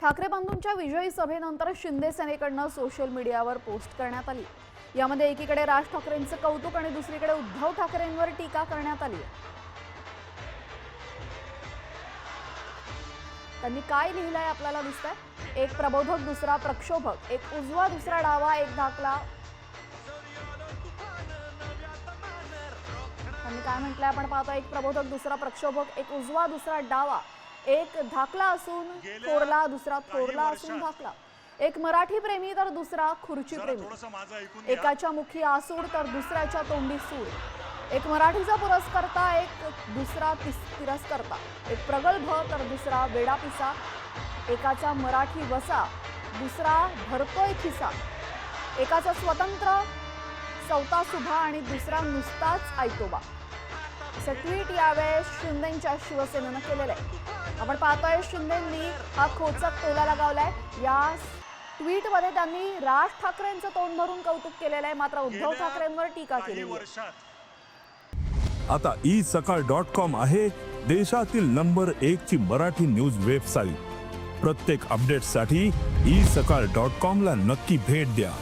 ठाकरे बंधूंच्या विजयी सभेनंतर शिंदे सेनेकडून सोशल मीडियावर पोस्ट करण्यात आली। यामध्ये एकीकडे राज ठाकरेंचं कौतुक आणि दुसरीकडे उद्धव ठाकरेंवर टीका करण्यात आली। त्यांनी काय लिहिलंय आपल्याला दिसतंय। एक प्रबोधक दुसरा प्रक्षोभक, एक उजवा दुसरा डावा, एक धाकला। त्यांनी काय म्हटलंय आपण पाहतो। एक प्रबोधक दुसरा प्रक्षोभक, एक उजवा दुसरा डावा, एक धाकला असून थोरला, दुसरा थोरला असून धाकला, एक मराठी प्रेमी तर दुसरा खुर्ची प्रेमी, एकाच्या मुखी आसूड तर दुसऱ्याच्या तोंडी सूड, एक मराठीचा पुरस्कर्ता एक दुसरा तिरस्कर्ता, एक प्रगल्भ तर दुसरा वेडापिसा, एकाचा मराठी वसा दुसरा भरतोय खिसा, एकाचा स्वतंत्र चौथा सुभा आणि दुसरा नुसताच ऐतोबा। असं ट्विट यावेळेस शिंदेंच्या शिवसेनेनं केलेलं आहे। आपण पाहतोय शिंदेंनी हा खोचक टोला लगावलाय। या ट्विटमध्ये त्यांनी राज ठाकरेंचं तोंड भरून कौतुक केलेलं आहे, मात्र उद्धव ठाकरेंवर टीका केली आहे। आता isakal.com आहे देशातील नंबर 1 ची मराठी न्यूज वेबसाईट। प्रत्येक अपडेटसाठी isakal.com ला नक्की भेट द्या।